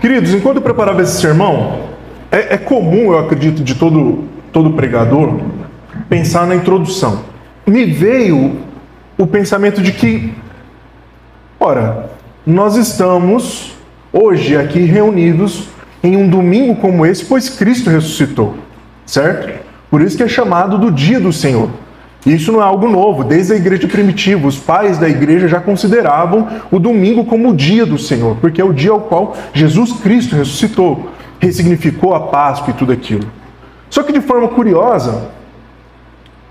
Queridos, enquanto eu preparava esse sermão, é comum, eu acredito, de todo pregador, pensar na introdução. Me veio o pensamento de que, ora, nós estamos hoje aqui reunidos em um domingo como esse, pois Cristo ressuscitou, certo? Por isso que é chamado do dia do Senhor. Isso não é algo novo, desde a igreja primitiva, os pais da igreja já consideravam o domingo como o dia do Senhor, porque é o dia ao qual Jesus Cristo ressuscitou, ressignificou a Páscoa e tudo aquilo. Só que de forma curiosa,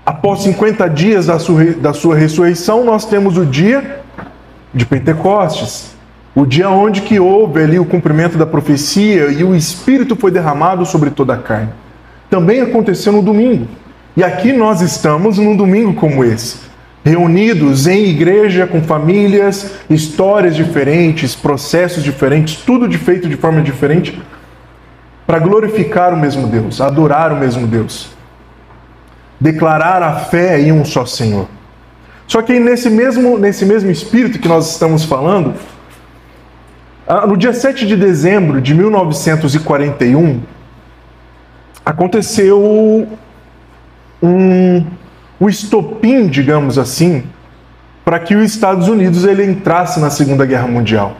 após 50 dias da sua ressurreição, nós temos o dia de Pentecostes, o dia onde que houve ali o cumprimento da profecia e o Espírito foi derramado sobre toda a carne. Também aconteceu no domingo. E aqui nós estamos num domingo como esse, reunidos em igreja, com famílias, histórias diferentes, processos diferentes, tudo feito de forma diferente, para glorificar o mesmo Deus, adorar o mesmo Deus, declarar a fé em um só Senhor. Só que nesse mesmo espírito que nós estamos falando, no dia 7 de dezembro de 1941, aconteceu o estopim, digamos assim, para que os Estados Unidos ele entrasse na Segunda Guerra Mundial.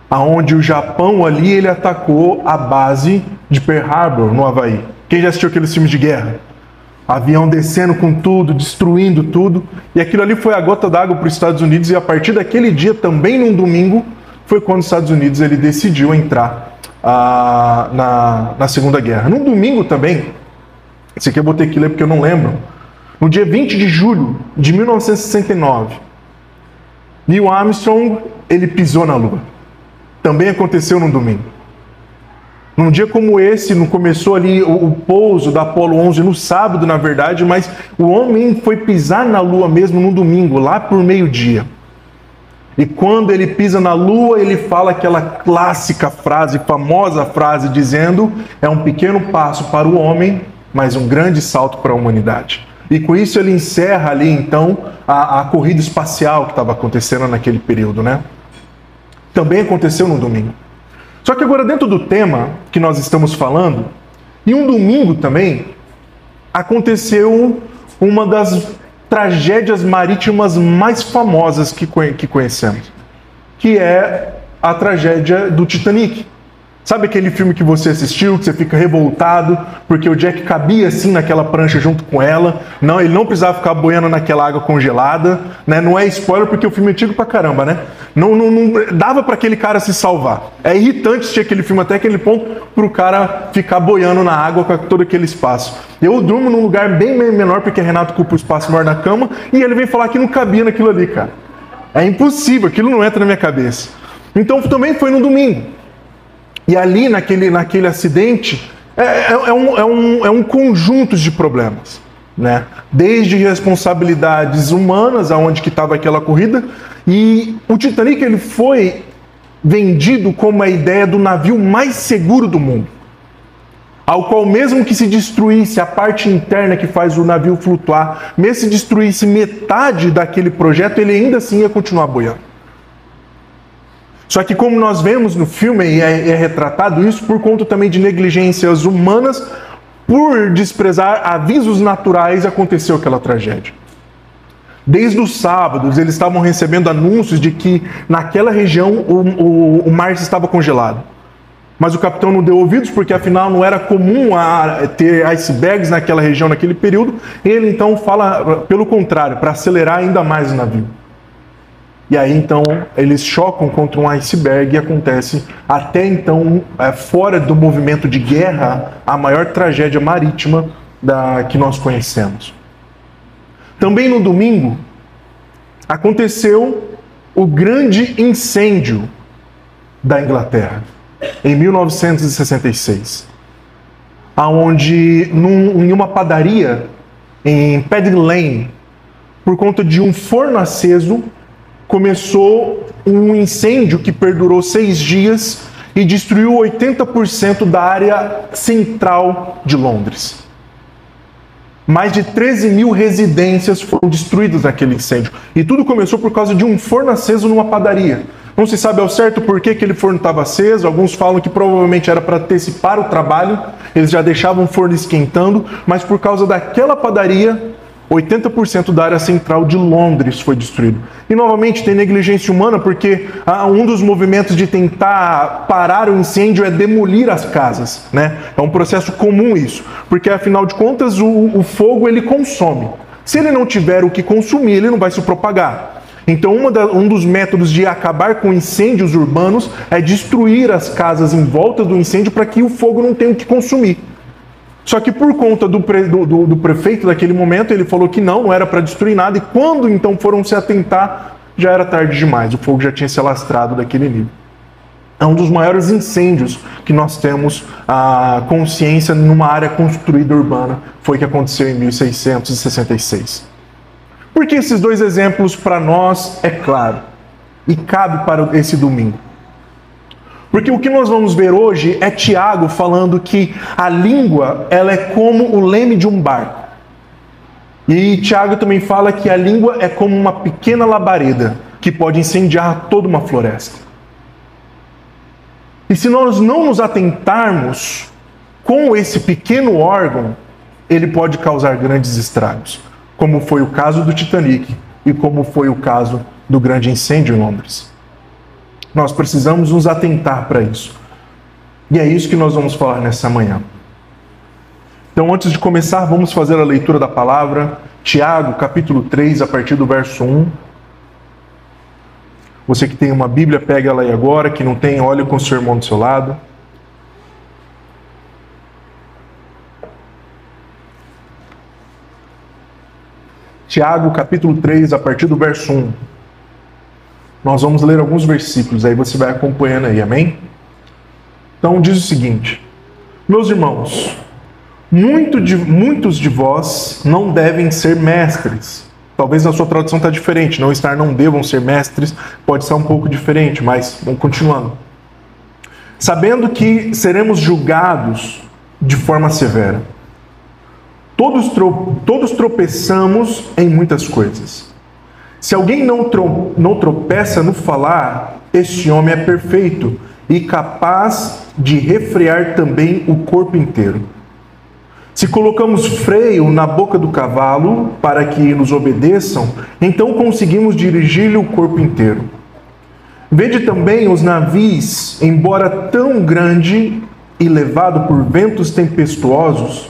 Aonde o Japão ali ele atacou a base de Pearl Harbor, no Havaí. Quem já assistiu aqueles filmes de guerra? Avião descendo com tudo, destruindo tudo. E aquilo ali foi a gota d'água para os Estados Unidos. E a partir daquele dia, também num domingo, foi quando os Estados Unidos ele decidiu entrar na Segunda Guerra. Num domingo também, esse aqui eu botei aqui porque eu não lembro. No dia 20 de julho de 1969, Neil Armstrong ele pisou na Lua. Também aconteceu num domingo. Num dia como esse, não começou ali o pouso da Apollo 11 no sábado, na verdade, mas o homem foi pisar na Lua mesmo no domingo, lá por meio-dia. E quando ele pisa na Lua, ele fala aquela clássica frase, famosa frase, dizendo: é um pequeno passo para o homem, mas um grande salto para a humanidade. E com isso ele encerra ali, então, a corrida espacial que estava acontecendo naquele período, né? Também aconteceu no domingo. Só que agora, dentro do tema que nós estamos falando, em um domingo também, aconteceu uma das tragédias marítimas mais famosas que conhecemos, que é a tragédia do Titanic. Sabe aquele filme que você assistiu, que você fica revoltado, porque o Jack cabia assim naquela prancha junto com ela, não, ele não precisava ficar boiando naquela água congelada, né? Não é spoiler porque o filme é antigo pra caramba, né? Não dava para aquele cara se salvar. É irritante assistir aquele filme até aquele ponto pro cara ficar boiando na água com todo aquele espaço. Eu durmo num lugar bem menor porque Renato culpa o espaço maior na cama e ele vem falar que não cabia naquilo ali, cara. É impossível, aquilo não entra na minha cabeça. Então também foi no domingo. E ali, naquele acidente, é um conjunto de problemas, né? Desde responsabilidades humanas, aonde que estava aquela corrida, e o Titanic ele foi vendido como a ideia do navio mais seguro do mundo, ao qual mesmo que se destruísse a parte interna que faz o navio flutuar, mesmo se destruísse metade daquele projeto, ele ainda assim ia continuar boiando. Só que como nós vemos no filme, e é retratado isso por conta também de negligências humanas, por desprezar avisos naturais, aconteceu aquela tragédia. Desde os sábados, eles estavam recebendo anúncios de que naquela região o mar estava congelado. Mas o capitão não deu ouvidos, porque afinal não era comum ter icebergs naquela região, naquele período. Ele então fala, pelo contrário, para acelerar ainda mais o navio. E aí, então, eles chocam contra um iceberg e acontece, até então, fora do movimento de guerra, a maior tragédia marítima que nós conhecemos. Também no domingo, aconteceu o grande incêndio da Inglaterra, em 1966, onde, em uma padaria, em Paddy Lane, por conta de um forno aceso, começou um incêndio que perdurou 6 dias e destruiu 80% da área central de Londres. Mais de 13 mil residências foram destruídas naquele incêndio. E tudo começou por causa de um forno aceso numa padaria. Não se sabe ao certo por que aquele forno estava aceso. Alguns falam que provavelmente era para antecipar o trabalho. Eles já deixavam o forno esquentando, mas por causa daquela padaria, 80% da área central de Londres foi destruído. E novamente tem negligência humana, porque um dos movimentos de tentar parar o incêndio é demolir as casas, né? É um processo comum isso, porque afinal de contas o fogo ele consome. Se ele não tiver o que consumir, ele não vai se propagar. Então um dos métodos de acabar com incêndios urbanos é destruir as casas em volta do incêndio para que o fogo não tenha o que consumir. Só que por conta do prefeito daquele momento, ele falou que não era para destruir nada, e quando então foram se atentar, já era tarde demais, o fogo já tinha se alastrado daquele nível. É um dos maiores incêndios que nós temos a consciência numa área construída urbana, foi o que aconteceu em 1666. Por que esses dois exemplos para nós é claro, e cabe para esse domingo? Porque o que nós vamos ver hoje é Tiago falando que a língua ela é como o leme de um barco. E Tiago também fala que a língua é como uma pequena labareda que pode incendiar toda uma floresta. E se nós não nos atentarmos com esse pequeno órgão, ele pode causar grandes estragos, como foi o caso do Titanic e como foi o caso do grande incêndio em Londres. Nós precisamos nos atentar para isso. E é isso que nós vamos falar nessa manhã. Então, antes de começar, vamos fazer a leitura da palavra. Tiago, capítulo 3, a partir do verso 1. Você que tem uma Bíblia, pega ela aí agora. Que não tem, olhe com o seu irmão do seu lado. Tiago, capítulo 3, a partir do verso 1. Nós vamos ler alguns versículos, aí você vai acompanhando aí, amém? Então diz o seguinte: meus irmãos, muitos de vós não devem ser mestres. Talvez na sua tradução está diferente, não devam ser mestres, pode ser um pouco diferente, mas vamos continuando. Sabendo que seremos julgados de forma severa. Todos tropeçamos em muitas coisas. Se alguém não tropeça no falar, este homem é perfeito e capaz de refrear também o corpo inteiro. Se colocamos freio na boca do cavalo para que nos obedeçam, então conseguimos dirigir-lhe o corpo inteiro. Vede também os navios, embora tão grande e levado por ventos tempestuosos,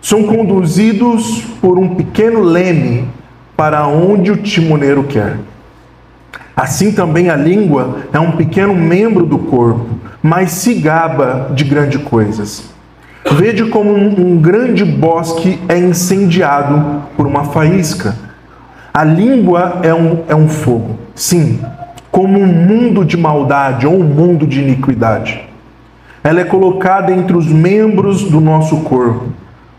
são conduzidos por um pequeno leme para onde o timoneiro quer. Assim também a língua é um pequeno membro do corpo, mas se gaba de grandes coisas. Vede como um grande bosque é incendiado por uma faísca. A língua é um fogo, sim, como um mundo de maldade ou um mundo de iniquidade. Ela é colocada entre os membros do nosso corpo,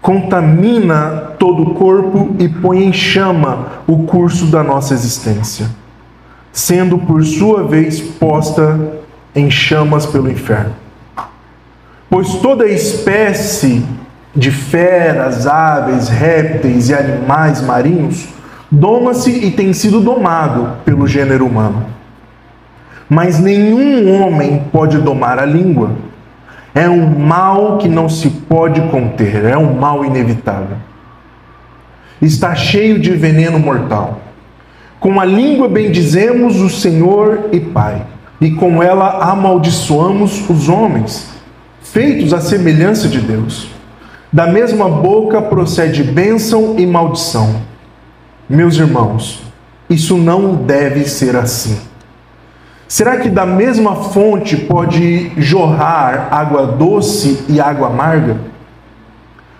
contamina todo o corpo e põe em chama o curso da nossa existência, sendo por sua vez posta em chamas pelo inferno. Pois toda espécie de feras, aves, répteis e animais marinhos doma-se e tem sido domado pelo gênero humano. Mas nenhum homem pode domar a língua. É um mal que não se pode conter, é um mal inevitável. Está cheio de veneno mortal. Com a língua bendizemos o Senhor e Pai, e com ela amaldiçoamos os homens, feitos à semelhança de Deus. Da mesma boca procede bênção e maldição. Meus irmãos, isso não deve ser assim. Será que da mesma fonte pode jorrar água doce e água amarga?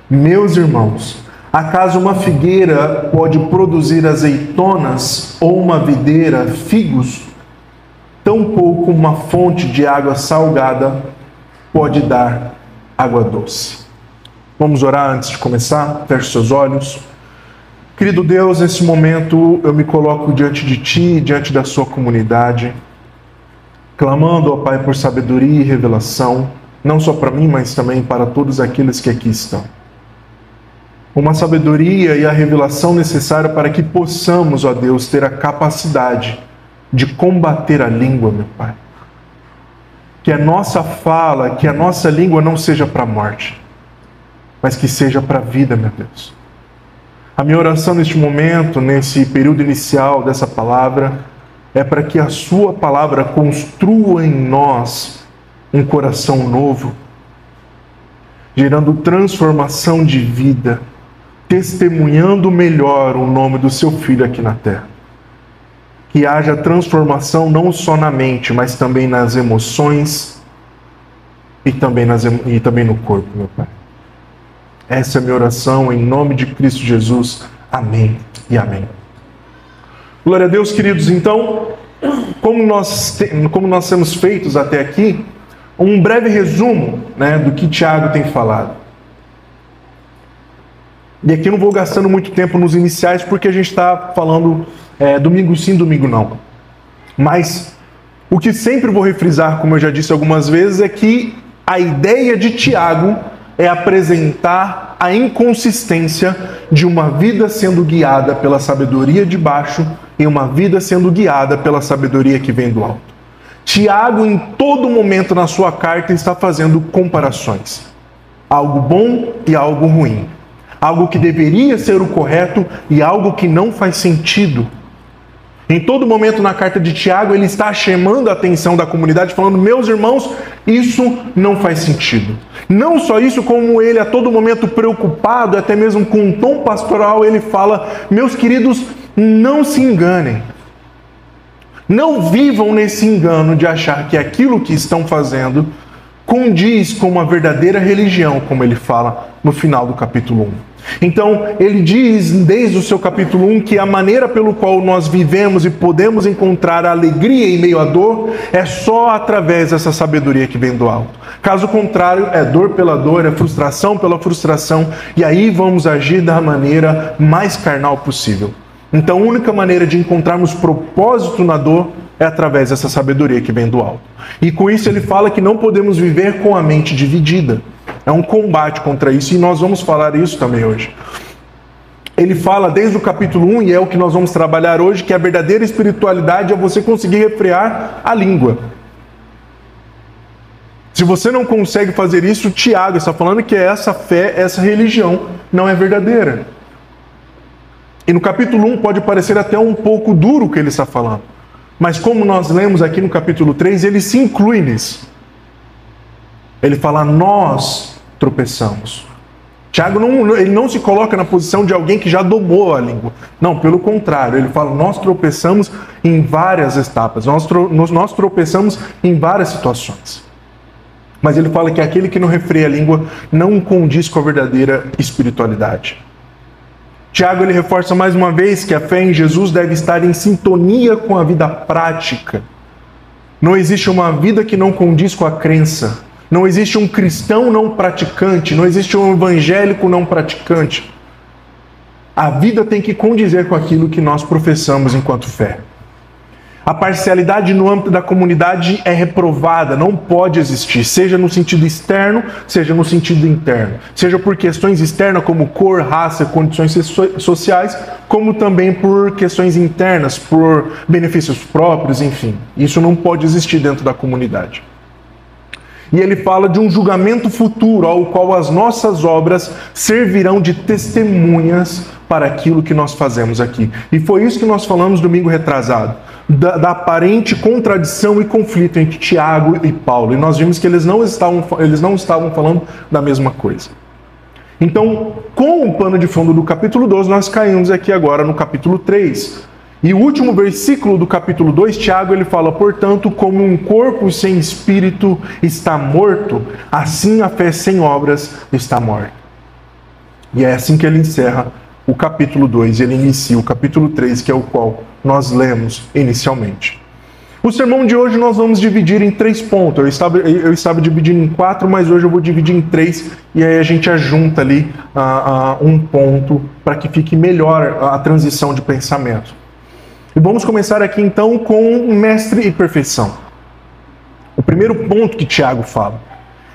Meus irmãos, acaso uma figueira pode produzir azeitonas ou uma videira figos? Tampouco uma fonte de água salgada pode dar água doce. Vamos orar antes de começar? Feche seus olhos. Querido Deus, nesse momento eu me coloco diante de Ti, diante da Sua comunidade, clamando, ó Pai, por sabedoria e revelação, não só para mim, mas também para todos aqueles que aqui estão. Uma sabedoria e a revelação necessária para que possamos, ó Deus, ter a capacidade de combater a língua, meu Pai. Que a nossa fala, que a nossa língua não seja para a morte, mas que seja para a vida, meu Deus. A minha oração neste momento, nesse período inicial dessa palavra, é para que a sua palavra construa em nós um coração novo, gerando transformação de vida, testemunhando melhor o nome do seu Filho aqui na terra. Que haja transformação não só na mente, mas também nas emoções e também no corpo, meu Pai. Essa é a minha oração, em nome de Cristo Jesus. Amém e amém. Glória a Deus, queridos. Então, como nós temos feito até aqui, um breve resumo, do que Tiago tem falado. E aqui eu não vou gastando muito tempo nos iniciais, porque a gente está falando domingo sim, domingo não. Mas o que sempre vou refrisar, como eu já disse algumas vezes, é que a ideia de Tiago é apresentar a inconsistência de uma vida sendo guiada pela sabedoria de baixo e uma vida sendo guiada pela sabedoria que vem do alto. Tiago, em todo momento na sua carta, está fazendo comparações. Algo bom e algo ruim. Algo que deveria ser o correto e algo que não faz sentido. Em todo momento na carta de Tiago, ele está chamando a atenção da comunidade, falando: meus irmãos, isso não faz sentido. Não só isso, como ele a todo momento preocupado, até mesmo com um tom pastoral, ele fala: meus queridos, não se enganem. Não vivam nesse engano de achar que aquilo que estão fazendo condiz com uma verdadeira religião, como ele fala no final do capítulo 1. Então, ele diz desde o seu capítulo 1 que a maneira pelo qual nós vivemos e podemos encontrar alegria em meio à dor é só através dessa sabedoria que vem do alto. Caso contrário, é dor pela dor, é frustração pela frustração, e aí vamos agir da maneira mais carnal possível. Então, a única maneira de encontrarmos propósito na dor é através dessa sabedoria que vem do alto. E com isso ele fala que não podemos viver com a mente dividida. É um combate contra isso, e nós vamos falar isso também hoje. Ele fala desde o capítulo 1, e é o que nós vamos trabalhar hoje, que a verdadeira espiritualidade é você conseguir refrear a língua. Se você não consegue fazer isso, Tiago está falando que essa fé, essa religião não é verdadeira. E no capítulo 1 pode parecer até um pouco duro o que ele está falando. Mas como nós lemos aqui no capítulo 3, ele se inclui nisso. Ele fala: nós tropeçamos. Tiago ele não se coloca na posição de alguém que já domou a língua. Não, pelo contrário, ele fala: nós tropeçamos em várias etapas, nós tropeçamos em várias situações. Mas ele fala que aquele que não refreia a língua não condiz com a verdadeira espiritualidade. Tiago ele reforça mais uma vez que a fé em Jesus deve estar em sintonia com a vida prática. Não existe uma vida que não condiz com a crença. Não existe um cristão não praticante. Não existe um evangélico não praticante. A vida tem que condizer com aquilo que nós professamos enquanto fé. A parcialidade no âmbito da comunidade é reprovada, não pode existir, seja no sentido externo, seja no sentido interno. Seja por questões externas como cor, raça, condições sociais, como também por questões internas, por benefícios próprios, enfim. Isso não pode existir dentro da comunidade. E ele fala de um julgamento futuro, ao qual as nossas obras servirão de testemunhas para aquilo que nós fazemos aqui. E foi isso que nós falamos domingo retrasado, da aparente contradição e conflito entre Tiago e Paulo. E nós vimos que eles não estavam falando da mesma coisa. Então, com o pano de fundo do capítulo 12, nós caímos aqui agora no capítulo 3. E o último versículo do capítulo 2, Tiago, ele fala: portanto, como um corpo sem espírito está morto, assim a fé sem obras está morta. E é assim que ele encerra o capítulo 2, ele inicia o capítulo 3, que é o qual nós lemos inicialmente. O sermão de hoje nós vamos dividir em 3 pontos. Eu estava dividindo em 4, mas hoje eu vou dividir em 3, e aí a gente ajunta ali um ponto para que fique melhor a transição de pensamento. E vamos começar aqui então com mestre e perfeição. O primeiro ponto que Tiago fala.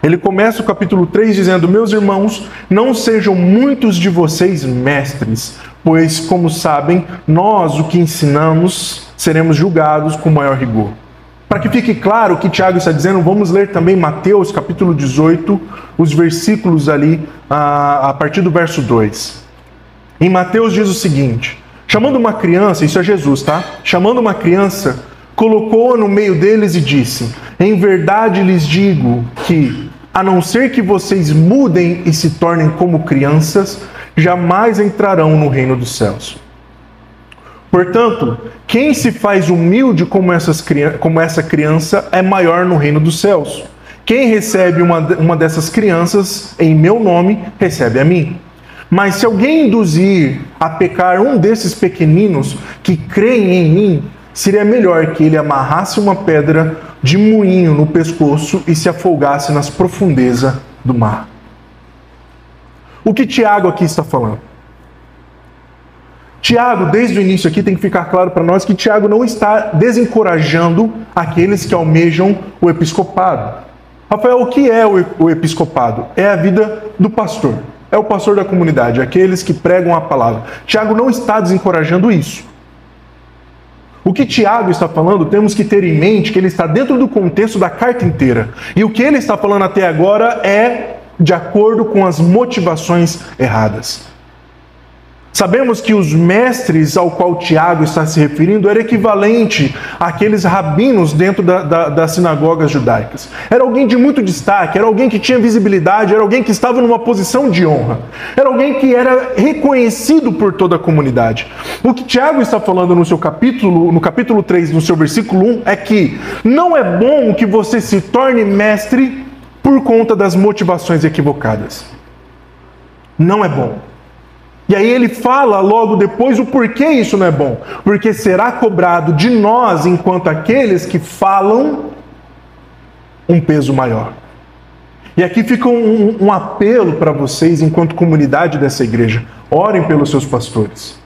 Ele começa o capítulo 3 dizendo: meus irmãos, não sejam muitos de vocês mestres, pois, como sabem, nós o que ensinamos seremos julgados com maior rigor. Para que fique claro o que Tiago está dizendo, vamos ler também Mateus capítulo 18, os versículos ali, a partir do verso 2. Em Mateus diz o seguinte: chamando uma criança, isso é Jesus, tá? Chamando uma criança, colocou-a no meio deles e disse: em verdade lhes digo que, a não ser que vocês mudem e se tornem como crianças, jamais entrarão no reino dos céus. Portanto, quem se faz humilde como essa criança é maior no reino dos céus. Quem recebe uma dessas crianças em meu nome, recebe a mim. Mas se alguém induzir a pecar um desses pequeninos que creem em mim, seria melhor que ele amarrasse uma pedra de moinho no pescoço e se afogasse nas profundezas do mar. O que Tiago aqui está falando? Tiago, desde o início aqui, tem que ficar claro para nós que Tiago não está desencorajando aqueles que almejam o episcopado. Rafael, o que é o episcopado? É a vida do pastor. É o pastor da comunidade, aqueles que pregam a palavra. Tiago não está desencorajando isso. O que Tiago está falando, temos que ter em mente que ele está dentro do contexto da carta inteira. E o que ele está falando até agora é de acordo com as motivações erradas. Sabemos que os mestres ao qual Tiago está se referindo era equivalente àqueles rabinos dentro das sinagogas judaicas. Era alguém de muito destaque, era alguém que tinha visibilidade, era alguém que estava numa posição de honra. Era alguém que era reconhecido por toda a comunidade. O que Tiago está falando no capítulo 3, no seu versículo 1, é que não é bom que você se torne mestre por conta das motivações equivocadas. Não é bom. E aí ele fala logo depois o porquê isso não é bom. Porque será cobrado de nós, enquanto aqueles que falam, um peso maior. E aqui fica um apelo para vocês, enquanto comunidade dessa igreja. Orem pelos seus pastores.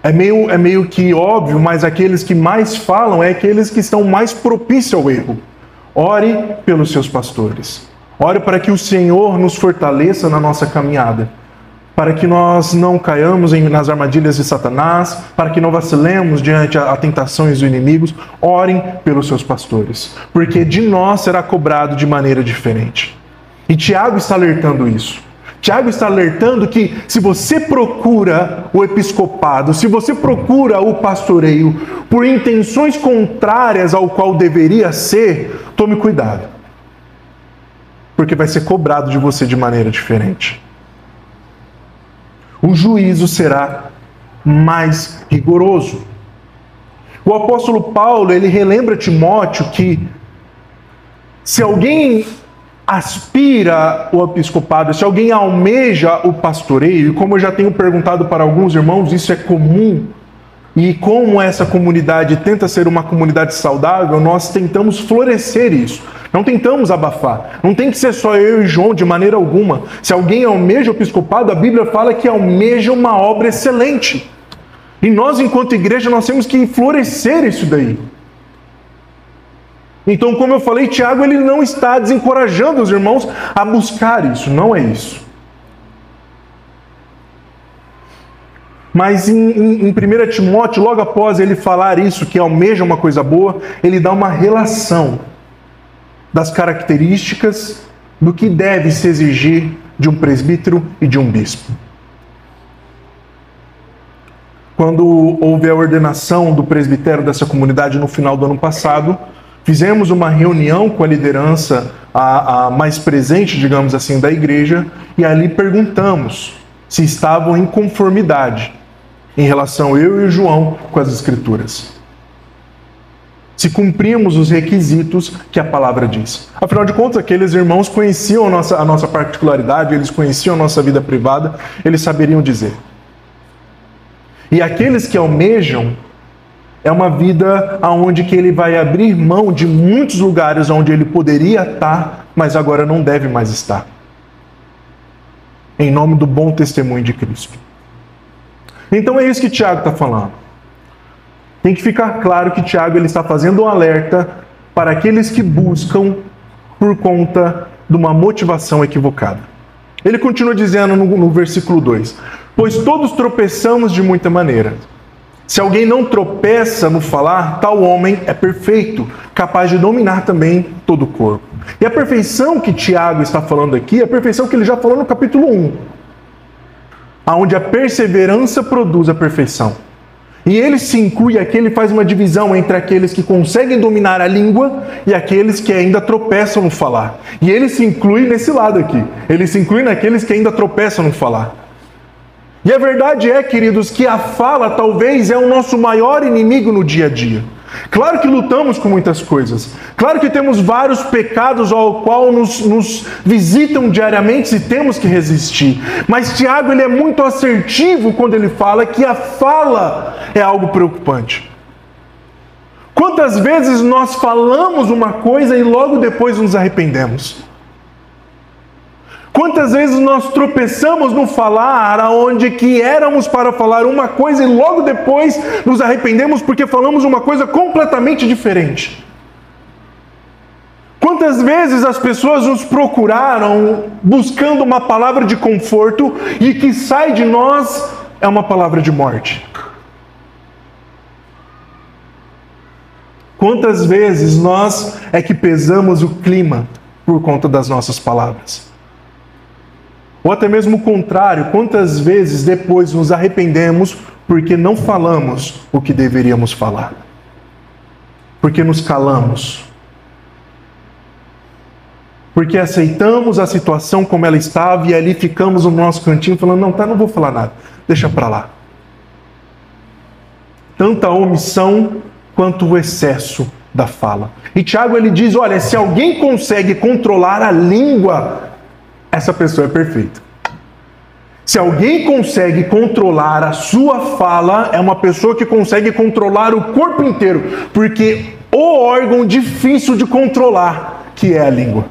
É meio que óbvio, mas aqueles que mais falam é aqueles que estão mais propícios ao erro. Ore pelos seus pastores. Ore para que o Senhor nos fortaleça na nossa caminhada. Para que nós não caiamos nas armadilhas de Satanás, para que não vacilemos diante a tentações dos inimigos. Orem pelos seus pastores, porque de nós será cobrado de maneira diferente. E Tiago está alertando isso. Tiago está alertando que se você procura o episcopado, se você procura o pastoreio por intenções contrárias ao qual deveria ser, tome cuidado. Porque vai ser cobrado de você de maneira diferente. O juízo será mais rigoroso. O apóstolo Paulo, ele relembra Timóteo que se alguém aspira o episcopado, se alguém almeja o pastoreio, e como eu já tenho perguntado para alguns irmãos, isso é comum, e como essa comunidade tenta ser uma comunidade saudável, nós tentamos florescer isso. Não tentamos abafar. Não tem que ser só eu e João de maneira alguma. Se alguém almeja o episcopado, a Bíblia fala que almeja uma obra excelente. E nós, enquanto igreja, nós temos que florescer isso daí. Então, como eu falei, Tiago ele não está desencorajando os irmãos a buscar isso. Não é isso. Mas em 1 Timóteo, logo após ele falar isso, que almeja uma coisa boa, ele dá uma relação das características do que deve se exigir de um presbítero e de um bispo. Quando houve a ordenação do presbitério dessa comunidade no final do ano passado, fizemos uma reunião com a liderança a mais presente, digamos assim, da igreja, e ali perguntamos se estavam em conformidade em relação eu e o João com as Escrituras. Se cumprimos os requisitos que a palavra diz. Afinal de contas, aqueles irmãos conheciam a nossa particularidade, eles conheciam a nossa vida privada, eles saberiam dizer. E aqueles que almejam, é uma vida onde que ele vai abrir mão de muitos lugares onde ele poderia estar, mas agora não deve mais estar. Em nome do bom testemunho de Cristo. Então é isso que Tiago está falando. Tem que ficar claro que Tiago ele está fazendo um alerta para aqueles que buscam por conta de uma motivação equivocada. Ele continua dizendo no versículo 2: pois todos tropeçamos de muita maneira. Se alguém não tropeça no falar, tal homem é perfeito, capaz de dominar também todo o corpo. E a perfeição que Tiago está falando aqui é a perfeição que ele já falou no capítulo 1, onde a perseverança produz a perfeição. E ele se inclui aqui, ele faz uma divisão entre aqueles que conseguem dominar a língua e aqueles que ainda tropeçam no falar. E ele se inclui nesse lado aqui. Ele se inclui naqueles que ainda tropeçam no falar. E a verdade é, queridos, que a fala talvez é o nosso maior inimigo no dia a dia. Claro que lutamos com muitas coisas. Claro que temos vários pecados ao qual nos visitam diariamente e temos que resistir. Mas Tiago, ele é muito assertivo quando ele fala que a fala é algo preocupante. Quantas vezes nós falamos uma coisa e logo depois nos arrependemos? Quantas vezes nós tropeçamos no falar, aonde que éramos para falar uma coisa e logo depois nos arrependemos porque falamos uma coisa completamente diferente? Quantas vezes as pessoas nos procuraram buscando uma palavra de conforto e que sai de nós é uma palavra de morte? Quantas vezes nós é que pesamos o clima por conta das nossas palavras? Ou até mesmo o contrário, quantas vezes depois nos arrependemos porque não falamos o que deveríamos falar? Porque nos calamos? Porque aceitamos a situação como ela estava e ali ficamos no nosso cantinho falando, não, tá, não vou falar nada, deixa pra lá. Tanta omissão quanto o excesso da fala. E Tiago, ele diz, olha, se alguém consegue controlar a língua, essa pessoa é perfeita. Se alguém consegue controlar a sua fala, é uma pessoa que consegue controlar o corpo inteiro, porque o órgão difícil de controlar, que é a língua.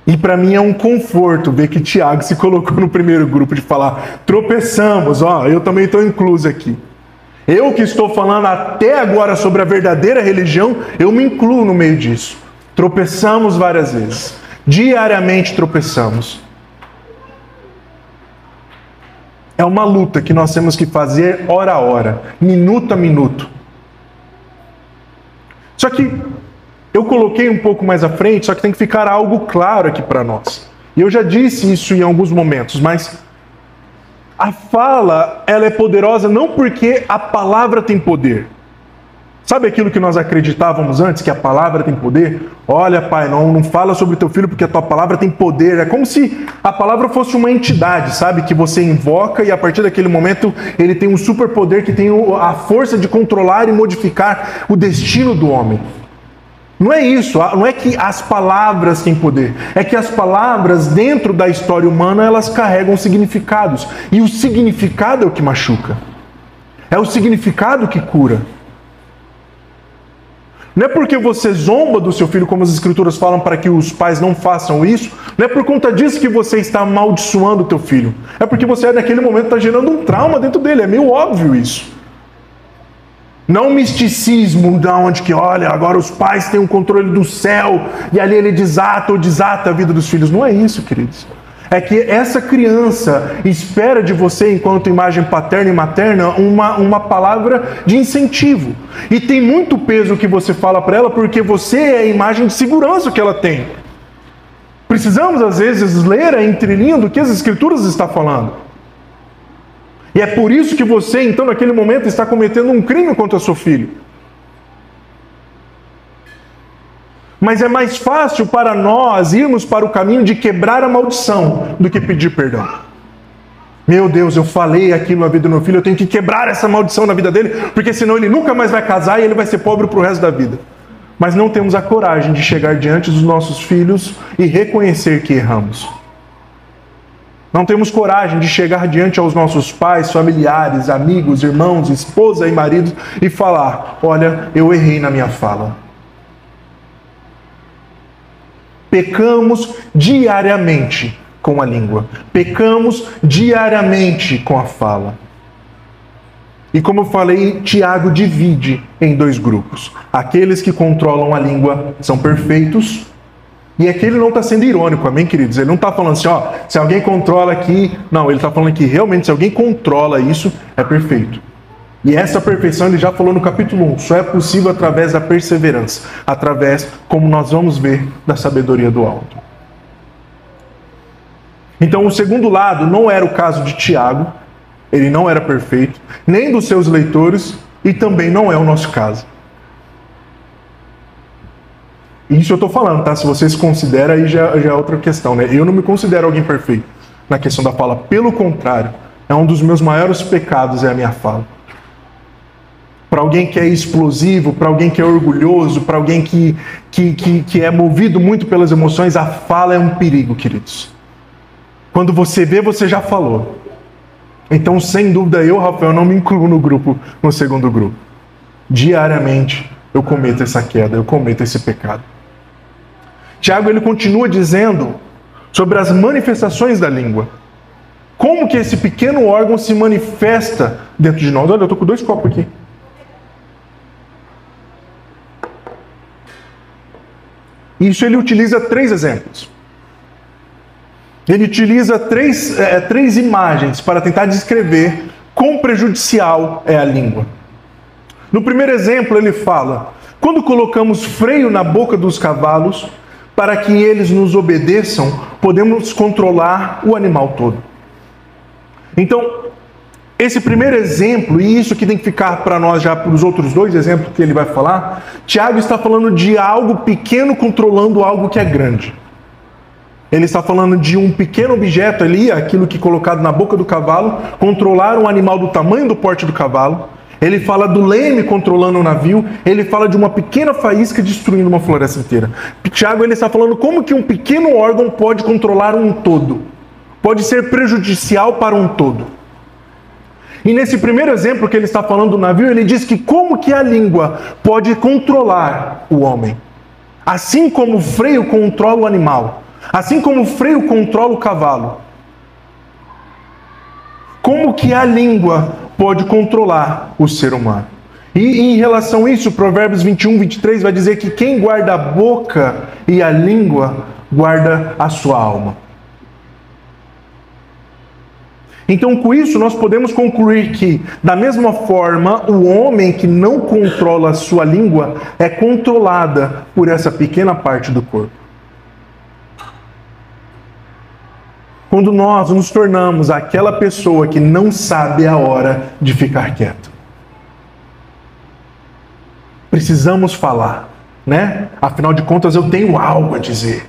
E para mim é um conforto ver que Tiago se colocou no primeiro grupo de falar, tropeçamos, eu também estou incluso aqui. Eu que estou falando até agora sobre a verdadeira religião, eu me incluo no meio disso. Tropeçamos várias vezes. Diariamente tropeçamos. É uma luta que nós temos que fazer hora a hora, minuto a minuto. Só que eu coloquei um pouco mais à frente, só que tem que ficar algo claro aqui para nós. E eu já disse isso em alguns momentos, mas a fala, ela é poderosa não porque a palavra tem poder. Sabe aquilo que nós acreditávamos antes, que a palavra tem poder? Olha, pai, não fala sobre teu filho porque a tua palavra tem poder. É como se a palavra fosse uma entidade, sabe? Que você invoca e a partir daquele momento ele tem um superpoder que tem a força de controlar e modificar o destino do homem. Não é isso, não é que as palavras têm poder. É que as palavras dentro da história humana, elas carregam significados. E o significado é o que machuca. É o significado que cura. Não é porque você zomba do seu filho, como as escrituras falam, para que os pais não façam isso. Não é por conta disso que você está amaldiçoando o teu filho. É porque você, naquele momento, está gerando um trauma dentro dele. É meio óbvio isso. Não misticismo, de onde que, olha, agora os pais têm o controle do céu e ali ele desata ou desata a vida dos filhos. Não é isso, queridos. É que essa criança espera de você, enquanto imagem paterna e materna, uma palavra de incentivo. E tem muito peso que você fala para ela porque você é a imagem de segurança que ela tem. Precisamos, às vezes, ler a entrelinha do que as Escrituras estão falando. E é por isso que você, então, naquele momento, está cometendo um crime contra seu filho. Mas é mais fácil para nós irmos para o caminho de quebrar a maldição do que pedir perdão. Meu Deus, eu falei aquilo na vida do meu filho, eu tenho que quebrar essa maldição na vida dele, porque senão ele nunca mais vai casar e ele vai ser pobre para o resto da vida. Mas não temos a coragem de chegar diante dos nossos filhos e reconhecer que erramos. Não temos coragem de chegar diante aos nossos pais, familiares, amigos, irmãos, esposa e marido e falar, olha, eu errei na minha fala. Pecamos diariamente com a língua. Pecamos diariamente com a fala. E como eu falei, Tiago divide em dois grupos. Aqueles que controlam a língua são perfeitos E aqui ele não está sendo irônico, amém, queridos? Ele não está falando assim, ó, se alguém controla aqui... Não, ele está falando que realmente se alguém controla isso, é perfeito. E essa perfeição ele já falou no capítulo 1, só é possível através da perseverança, através, como nós vamos ver, da sabedoria do alto. Então o segundo lado não era o caso de Tiago, ele não era perfeito, nem dos seus leitores, e também não é o nosso caso. Isso eu estou falando, tá? Se você se considera, aí já é outra questão, né? Eu não me considero alguém perfeito na questão da fala. Pelo contrário, é um dos meus maiores pecados é a minha fala. Para alguém que é explosivo, para alguém que é orgulhoso, para alguém que é movido muito pelas emoções, a fala é um perigo, queridos. Quando você vê, você já falou. Então, sem dúvida, eu, Rafael, não me incluo no segundo grupo. Diariamente, eu cometo essa queda, eu cometo esse pecado. Tiago, ele continua dizendo sobre as manifestações da língua. Como que esse pequeno órgão se manifesta dentro de nós? Olha, eu estou com 2 copos aqui. Isso ele utiliza 3 exemplos. Ele utiliza três imagens para tentar descrever quão prejudicial é a língua. No primeiro exemplo ele fala, quando colocamos freio na boca dos cavalos, para que eles nos obedeçam, podemos controlar o animal todo. Então, esse primeiro exemplo, e isso que tem que ficar para nós já para os outros 2 exemplos que ele vai falar, Tiago está falando de algo pequeno controlando algo que é grande. Ele está falando de um pequeno objeto ali, aquilo que colocado na boca do cavalo, controlar um animal do tamanho do porte do cavalo. Ele fala do leme controlando o navio, ele fala de uma pequena faísca destruindo uma floresta inteira. Tiago, ele está falando como que um pequeno órgão pode controlar um todo, pode ser prejudicial para um todo. E nesse primeiro exemplo que ele está falando do navio, ele diz que como que a língua pode controlar o homem. Assim como o freio controla o animal, assim como o freio controla o cavalo. Como que a língua pode controlar o ser humano? E em relação a isso, Provérbios 21, 23 vai dizer que quem guarda a boca e a língua, guarda a sua alma. Então, com isso, nós podemos concluir que, da mesma forma, o homem que não controla a sua língua é controlada por essa pequena parte do corpo. Quando nós nos tornamos aquela pessoa que não sabe a hora de ficar quieto. Precisamos falar, né? Afinal de contas, eu tenho algo a dizer.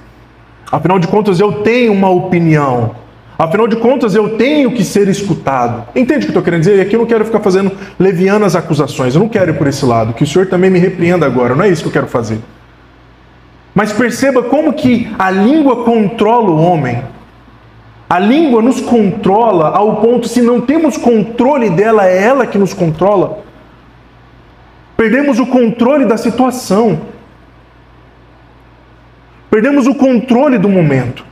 Afinal de contas, eu tenho uma opinião. Afinal de contas, eu tenho que ser escutado. Entende o que eu estou querendo dizer? E aqui eu não quero ficar fazendo levianas acusações. Eu não quero ir por esse lado. Que o Senhor também me repreenda agora. Não é isso que eu quero fazer. Mas perceba como que a língua controla o homem. A língua nos controla ao ponto, se não temos controle dela, é ela que nos controla. Perdemos o controle da situação. Perdemos o controle do momento.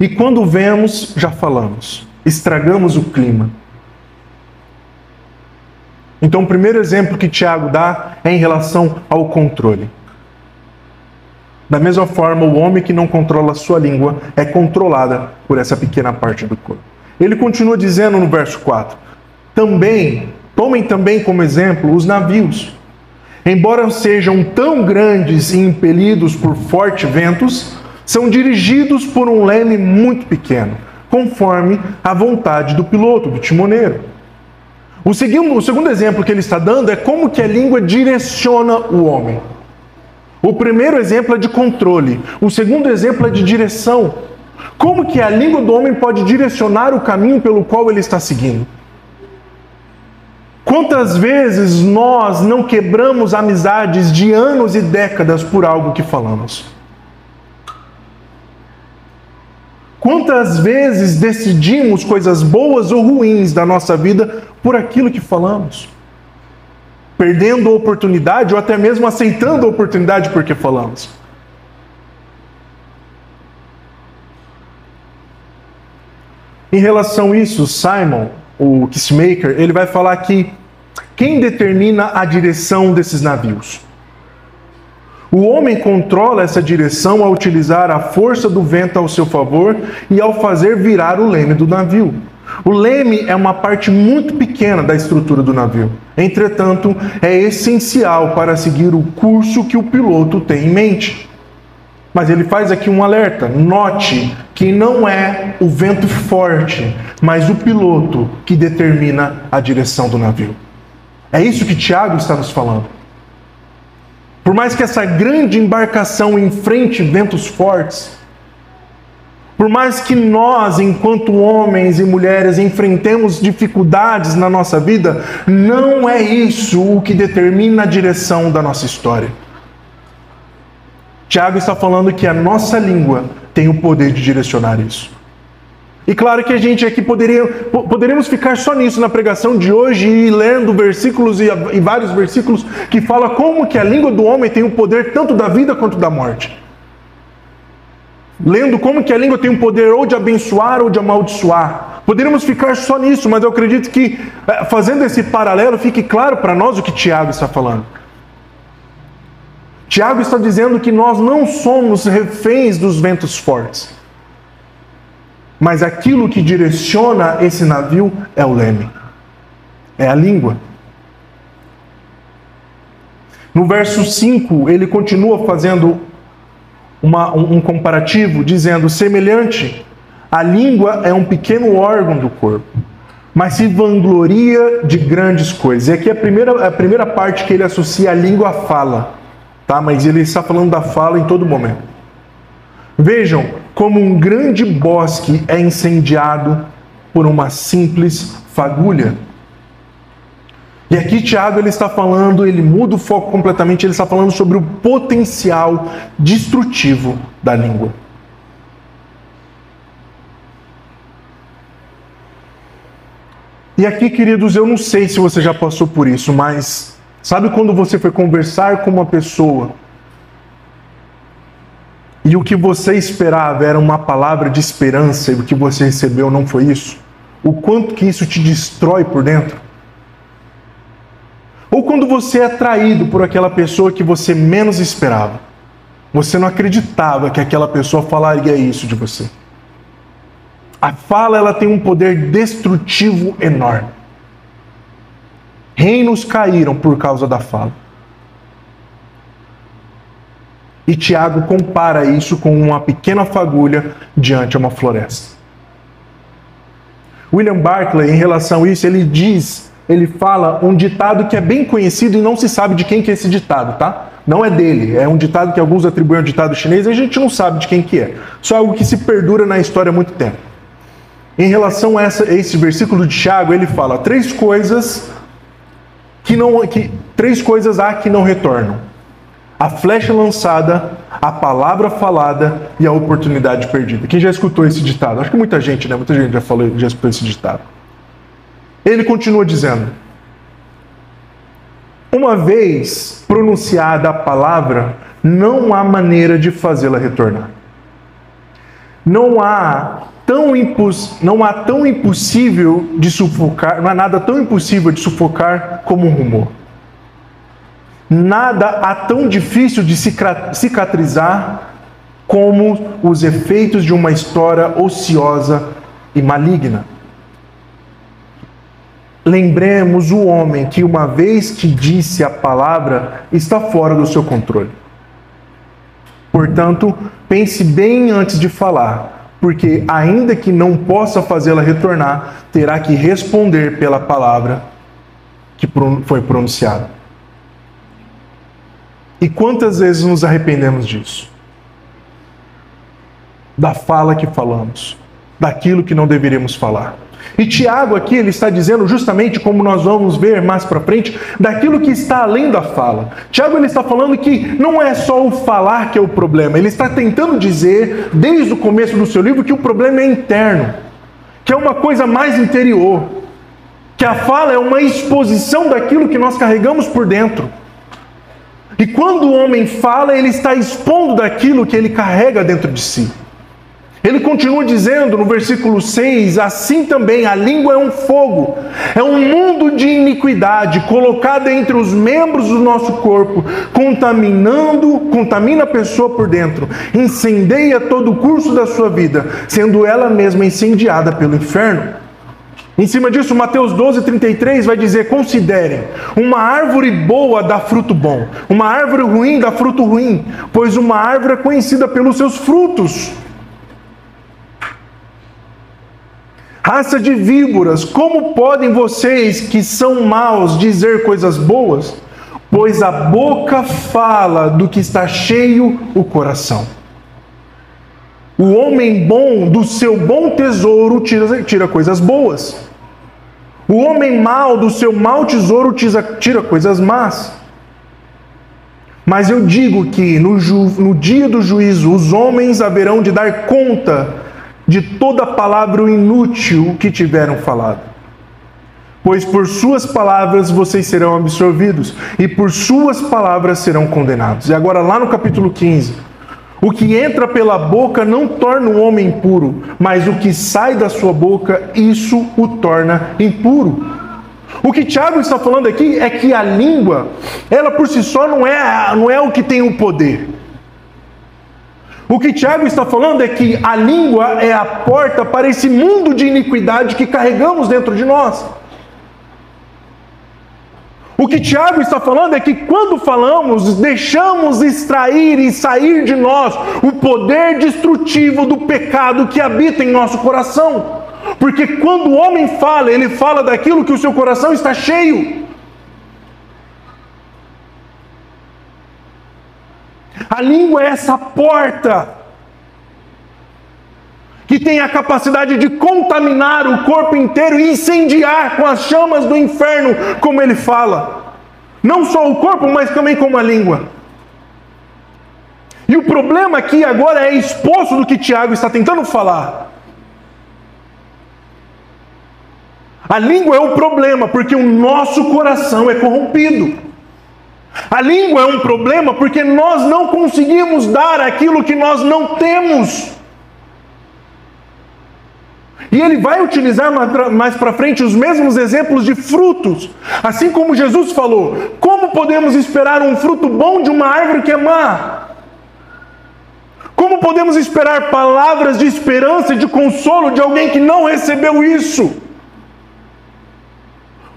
E quando vemos, já falamos. Estragamos o clima. Então o primeiro exemplo que Tiago dá é em relação ao controle. Da mesma forma, o homem que não controla a sua língua é controlada por essa pequena parte do corpo. Ele continua dizendo no verso 4, tomem também como exemplo os navios. Embora sejam tão grandes e impelidos por fortes ventos, são dirigidos por um leme muito pequeno, conforme a vontade do piloto, do timoneiro. O segundo exemplo que ele está dando é como que a língua direciona o homem. O primeiro exemplo é de controle. O segundo exemplo é de direção. Como que a língua do homem pode direcionar o caminho pelo qual ele está seguindo? Quantas vezes nós não quebramos amizades de anos e décadas por algo que falamos? Quantas vezes decidimos coisas boas ou ruins da nossa vida por aquilo que falamos? Perdendo a oportunidade ou até mesmo aceitando a oportunidade porque falamos. Em relação a isso, Simon, o Kissmaker, ele vai falar que quem determina a direção desses navios? O homem controla essa direção ao utilizar a força do vento ao seu favor e ao fazer virar o leme do navio. O leme é uma parte muito pequena da estrutura do navio. Entretanto, é essencial para seguir o curso que o piloto tem em mente. Mas ele faz aqui um alerta. Note que não é o vento forte, mas o piloto que determina a direção do navio. É isso que Tiago está nos falando. Por mais que essa grande embarcação enfrente ventos fortes, por mais que nós, enquanto homens e mulheres, enfrentemos dificuldades na nossa vida, não é isso o que determina a direção da nossa história. Tiago está falando que a nossa língua tem o poder de direcionar isso. E claro que a gente aqui poderíamos ficar só nisso na pregação de hoje e ir lendo versículos e vários versículos que falam como que a língua do homem tem o poder tanto da vida quanto da morte. Lendo como que a língua tem o poder ou de abençoar ou de amaldiçoar. Poderíamos ficar só nisso, mas eu acredito que fazendo esse paralelo fique claro para nós o que Tiago está falando. Tiago está dizendo que nós não somos reféns dos ventos fortes. Mas aquilo que direciona esse navio é o leme. É a língua. No verso 5, ele continua fazendo um comparativo, dizendo: semelhante, a língua é um pequeno órgão do corpo, mas se vangloria de grandes coisas. E aqui é a primeira parte que ele associa a língua à fala. Tá? Mas ele está falando da fala em todo momento. Vejam como um grande bosque é incendiado por uma simples fagulha. E aqui Tiago ele está falando, ele muda o foco completamente, ele está falando sobre o potencial destrutivo da língua. E aqui, queridos, eu não sei se você já passou por isso, mas sabe quando você foi conversar com uma pessoa e o que você esperava era uma palavra de esperança e o que você recebeu não foi isso? O quanto que isso te destrói por dentro? Ou quando você é traído por aquela pessoa que você menos esperava. Você não acreditava que aquela pessoa falaria isso de você. A fala ela tem um poder destrutivo enorme. Reinos caíram por causa da fala. E Tiago compara isso com uma pequena fagulha diante de uma floresta. William Barclay, em relação a isso, ele fala um ditado que é bem conhecido e não se sabe de quem que é esse ditado, tá? Não é dele, é um ditado que alguns atribuem ao ditado chinês e a gente não sabe de quem que é. Só algo que se perdura na história há muito tempo. Em relação a esse versículo de Tiago, ele fala três coisas há que não retornam. A flecha lançada, a palavra falada e a oportunidade perdida. Quem já escutou esse ditado? Acho que muita gente, né? Muita gente já escutou esse ditado. Ele continua dizendo: uma vez pronunciada a palavra, não há maneira de fazê-la retornar. Não há impossível de sufocar, não há nada tão impossível de sufocar como um rumor. Nada há tão difícil de cicatrizar como os efeitos de uma história ociosa e maligna. Lembremos o homem que, uma vez que disse a palavra, está fora do seu controle. Portanto, pense bem antes de falar, porque ainda que não possa fazê-la retornar, terá que responder pela palavra que foi pronunciada. E quantas vezes nos arrependemos disso? Da fala que falamos, daquilo que não deveríamos falar. E Tiago aqui, ele está dizendo justamente, como nós vamos ver mais para frente, daquilo que está além da fala. Tiago ele está falando que não é só o falar que é o problema, ele está tentando dizer, desde o começo do seu livro, que o problema é interno, que é uma coisa mais interior, que a fala é uma exposição daquilo que nós carregamos por dentro. E quando o homem fala, ele está expondo daquilo que ele carrega dentro de si. Ele continua dizendo no versículo 6, assim também a língua é um fogo, é um mundo de iniquidade colocado entre os membros do nosso corpo, contamina a pessoa por dentro, incendeia todo o curso da sua vida, sendo ela mesma incendiada pelo inferno. Em cima disso, Mateus 12:33 vai dizer: considerem, uma árvore boa dá fruto bom, uma árvore ruim dá fruto ruim, pois uma árvore é conhecida pelos seus frutos. Raça de víboras, como podem vocês que são maus dizer coisas boas? Pois a boca fala do que está cheio o coração. O homem bom do seu bom tesouro tira coisas boas. O homem mau do seu mau tesouro tira coisas más. Mas eu digo que no dia do juízo os homens haverão de dar conta de toda palavra inútil que tiveram falado. Pois por suas palavras vocês serão absorvidos, e por suas palavras serão condenados. E agora lá no capítulo 15, o que entra pela boca não torna o homem impuro, mas o que sai da sua boca, isso o torna impuro. O que Tiago está falando aqui é que a língua, ela por si só não é o que tem o poder. O que Tiago está falando é que a língua é a porta para esse mundo de iniquidade que carregamos dentro de nós. O que Tiago está falando é que quando falamos, deixamos extrair e sair de nós o poder destrutivo do pecado que habita em nosso coração. Porque quando o homem fala, ele fala daquilo que o seu coração está cheio. A língua é essa porta que tem a capacidade de contaminar o corpo inteiro e incendiar com as chamas do inferno, como ele fala. Não só o corpo, mas também como a língua. E o problema aqui agora é exposto do que Tiago está tentando falar. A língua é o problema, porque o nosso coração é corrompido. A língua é um problema porque nós não conseguimos dar aquilo que nós não temos. E ele vai utilizar mais para frente os mesmos exemplos de frutos. Assim como Jesus falou, como podemos esperar um fruto bom de uma árvore que é má? Como podemos esperar palavras de esperança e de consolo de alguém que não recebeu isso?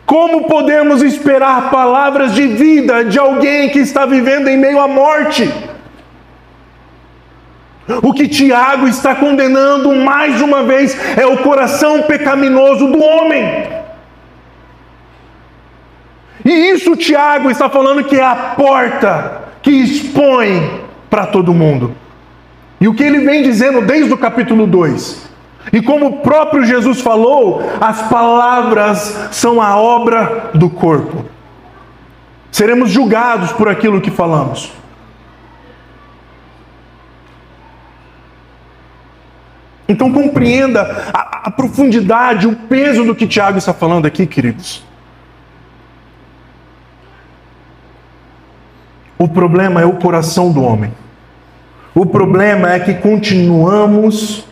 Como podemos esperar palavras de vida de alguém que está vivendo em meio à morte? O que Tiago está condenando mais uma vez é o coração pecaminoso do homem. E isso Tiago está falando que é a porta que expõe para todo mundo. E o que ele vem dizendo desde o capítulo 2? E como o próprio Jesus falou, as palavras são a obra do corpo. Seremos julgados por aquilo que falamos. Então compreenda a profundidade, o peso do que Tiago está falando aqui, queridos. O problema é o coração do homem. O problema é que continuamos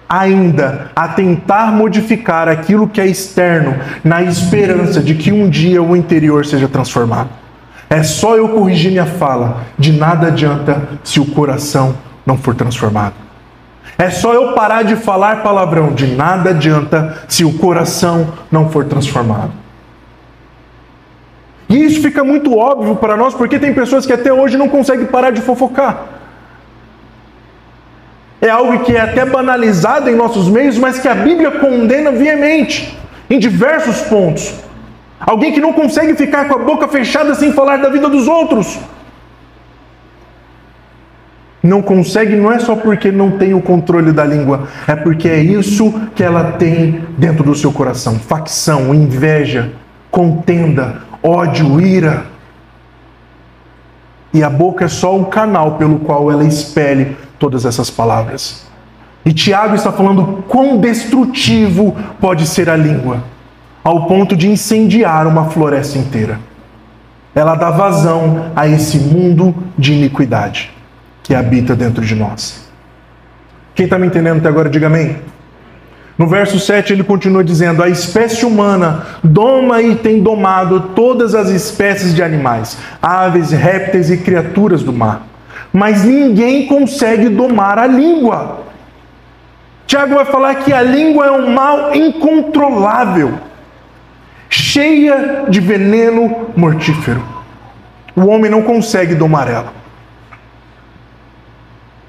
ainda a tentar modificar aquilo que é externo, na esperança de que um dia o interior seja transformado. É só eu corrigir minha fala, de nada adianta se o coração não for transformado. É só eu parar de falar palavrão, de nada adianta se o coração não for transformado. E isso fica muito óbvio para nós, porque tem pessoas que até hoje não conseguem parar de fofocar. É algo que é até banalizado em nossos meios, mas que a Bíblia condena veemente, em diversos pontos. Alguém que não consegue ficar com a boca fechada sem falar da vida dos outros. Não consegue, não é só porque não tem o controle da língua, é porque é isso que ela tem dentro do seu coração. Facção, inveja, contenda, ódio, ira. E a boca é só o canal pelo qual ela expele todas essas palavras. E Tiago está falando quão destrutivo pode ser a língua, ao ponto de incendiar uma floresta inteira. Ela dá vazão a esse mundo de iniquidade que habita dentro de nós. Quem está me entendendo até agora, diga amém. No verso 7 ele continua dizendo: a espécie humana doma e tem domado todas as espécies de animais, aves, répteis e criaturas do mar. Mas ninguém consegue domar a língua. Tiago vai falar que a língua é um mal incontrolável, cheia de veneno mortífero. O homem não consegue domar ela.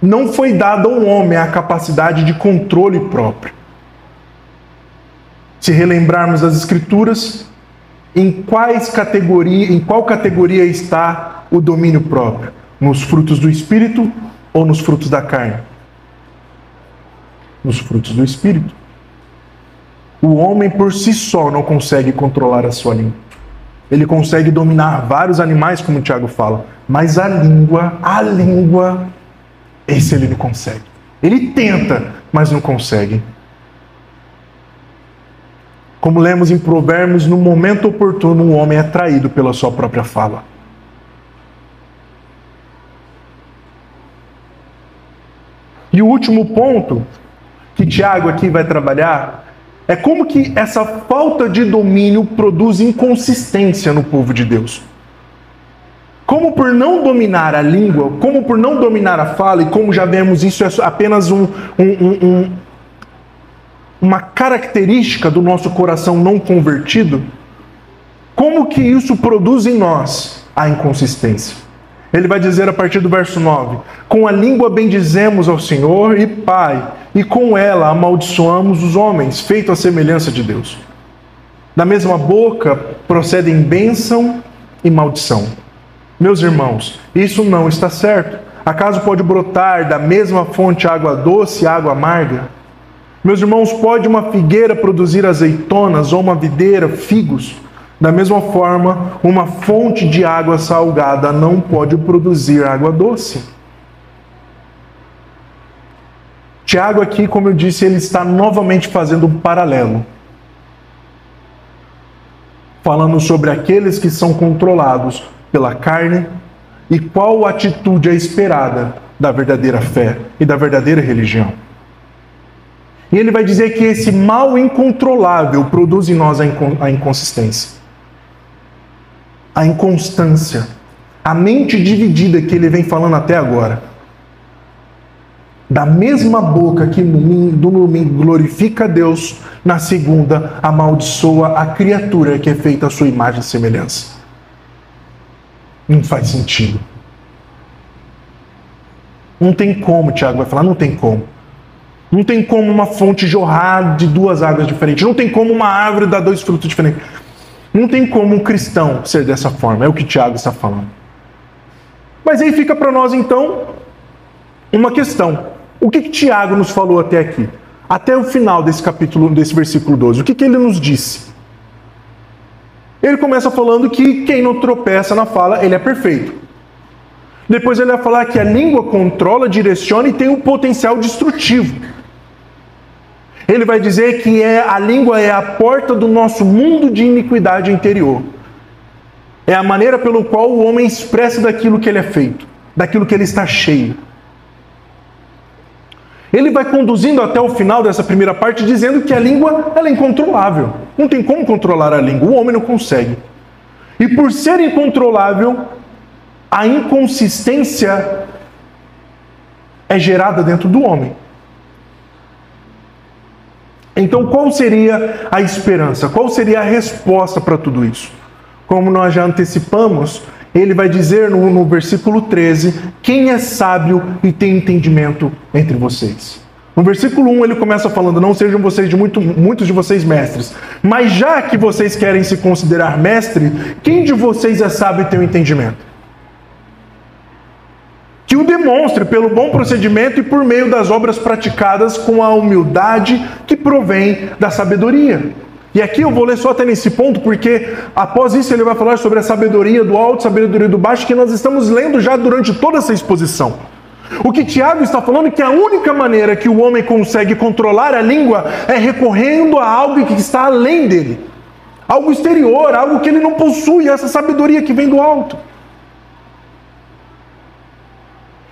Não foi dada ao homem a capacidade de controle próprio. Se relembrarmos das Escrituras, em qual categoria está o domínio próprio? Nos frutos do Espírito ou nos frutos da carne? Nos frutos do Espírito. O homem por si só não consegue controlar a sua língua. Ele consegue dominar vários animais, como o Tiago fala, mas a língua, esse ele não consegue. Ele tenta, mas não consegue. Como lemos em Provérbios, no momento oportuno o homem é traído pela sua própria fala. E o último ponto que Tiago aqui vai trabalhar é como que essa falta de domínio produz inconsistência no povo de Deus. Como por não dominar a língua, como por não dominar a fala, e como já vemos, isso é apenas uma característica do nosso coração não convertido, como que isso produz em nós a inconsistência? Ele vai dizer a partir do verso 9: com a língua bendizemos ao Senhor e Pai, e com ela amaldiçoamos os homens, feito à semelhança de Deus. Da mesma boca procedem bênção e maldição. Meus irmãos, isso não está certo. Acaso pode brotar da mesma fonte água doce e água amarga? Meus irmãos, pode uma figueira produzir azeitonas ou uma videira figos? Da mesma forma, uma fonte de água salgada não pode produzir água doce. Tiago aqui, como eu disse, ele está novamente fazendo um paralelo, falando sobre aqueles que são controlados pela carne e qual atitude é esperada da verdadeira fé e da verdadeira religião. E ele vai dizer que esse mal incontrolável produz em nós a inconsistência, a inconstância, a mente dividida que ele vem falando até agora. Da mesma boca que no domingo glorifica a Deus, na segunda amaldiçoa a criatura que é feita à sua imagem e semelhança. Não faz sentido. Não tem como, Tiago vai falar, não tem como. Não tem como uma fonte jorrar de duas águas diferentes. Não tem como uma árvore dar dois frutos diferentes. Não tem como um cristão ser dessa forma. É o que Tiago está falando. Mas aí fica para nós, então, uma questão. O que Tiago nos falou até aqui? Até o final desse capítulo, desse versículo 12. O que ele nos disse? Ele começa falando que quem não tropeça na fala, ele é perfeito. Depois ele vai falar que a língua controla, direciona e tem um potencial destrutivo. Ele vai dizer que a língua é a porta do nosso mundo de iniquidade interior. É a maneira pelo qual o homem expressa daquilo que ele é feito, daquilo que ele está cheio. Ele vai conduzindo até o final dessa primeira parte dizendo que a língua ela é incontrolável. Não tem como controlar a língua, o homem não consegue. E por ser incontrolável, a inconsistência é gerada dentro do homem. Então, qual seria a esperança? Qual seria a resposta para tudo isso? Como nós já antecipamos, ele vai dizer no versículo 13, quem é sábio e tem entendimento entre vocês? No versículo 1 ele começa falando, não sejam vocês muitos de vocês mestres, mas já que vocês querem se considerar mestre, quem de vocês é sábio e tem um entendimento? Que o demonstre pelo bom procedimento e por meio das obras praticadas com a humildade que provém da sabedoria. E aqui eu vou ler só até nesse ponto, porque após isso ele vai falar sobre a sabedoria do alto, sabedoria do baixo, que nós estamos lendo já durante toda essa exposição. O que Tiago está falando é que a única maneira que o homem consegue controlar a língua é recorrendo a algo que está além dele. Algo exterior, algo que ele não possui, essa sabedoria que vem do alto.